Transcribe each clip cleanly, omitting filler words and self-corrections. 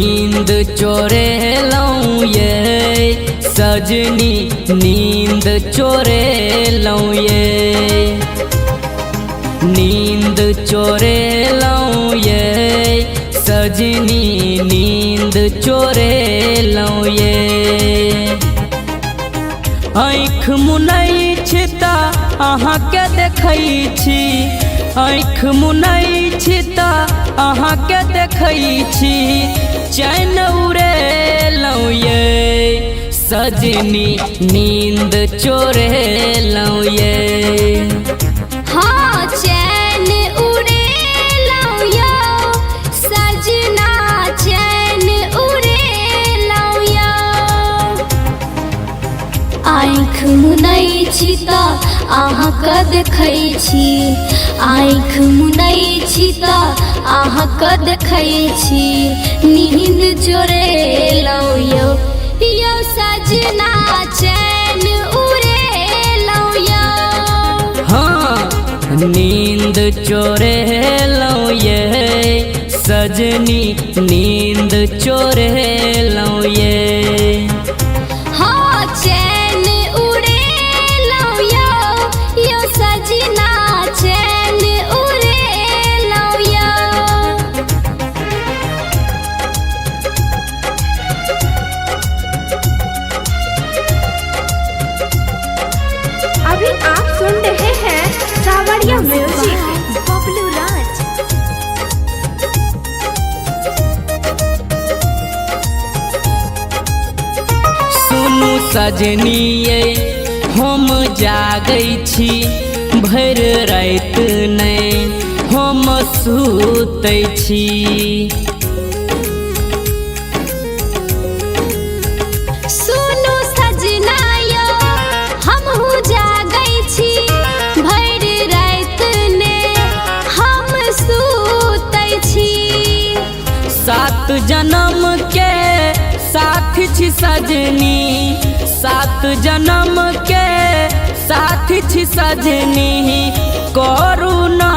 नींद चोरे लऊं ये सजनी, नींद चोरे लऊं ये, नींद चोरे लऊं ये सजनी, नींद चोरे लऊं ये। आँख मुनई छी ता अहाँके देखै छी, आँख मुनई छी ता अहाँके देखै छी, चैन उड़े लऊं ये सजनी, नींद चोरे लऊं ये। हाँ चैन उड़े लऊं यो सजना, चैन उड़े लऊं यो। आँख मुनई छी ता अहाँके देखै छी, आँख मुनई छी ता अहाँके देखै छी, नींद चोरे लऊं यो सजना, चैन उड़े लऊं यो। हाँ नींद चोरे लऊं ये सजनी, नींद चोरे लऊं ये। हाँ चैन उड़े लऊं यो सजना, चैन उड़े लऊं यो। अभी आप सुन रहे हैं सावरिया म्यूजिक, बबलू राज। सुनू सजनी ये हम जागै छी, भर रात नहीं हम सुतै छी। सुनू सजना यो हमहू जागै छी, भर रात ने हम सुतै छी। 7 जन्म के साथ छी सजनी, 7 जन्म के साथ छी सजनी, करू ना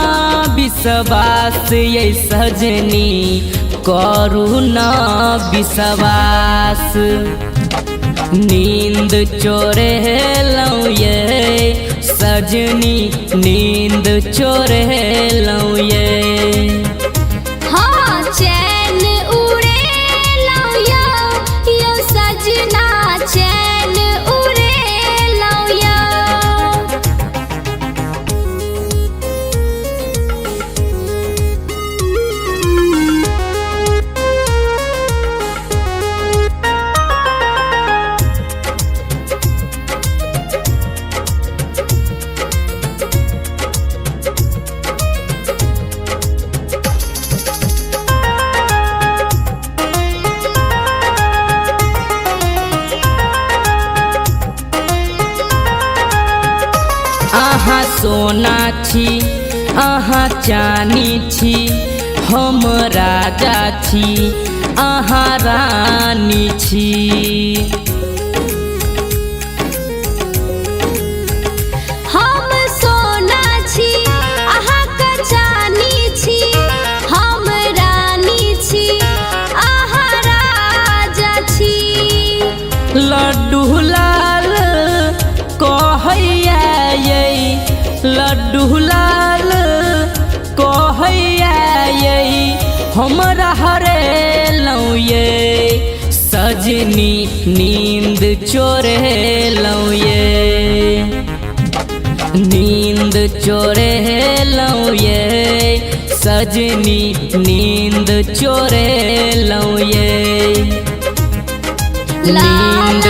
विश्वास ये सजनी, करू ना विश्वास। नींद चोरे लऊं ये सजनी, नींद चोरे लऊं ये। हाँ चैन उड़े लऊं यो सजना, चैन उड़े लऊं यो। अहाँ सोना छी, अहाँ चानी छी, हम राजा छी, अहाँ रानी छी। हम सोना छी, अहाँ के चानी छी, हम रानी छी, अहाँ राजा छी। लड्डू लाल कहैया ये, लड्डू लाल कहैया ये, हमरा हरे लऊं ये सजनी, नींद चोरे लऊं ये, नींद चोरे लऊं ये सजनी, नींद चोरे लऊं ये, नींद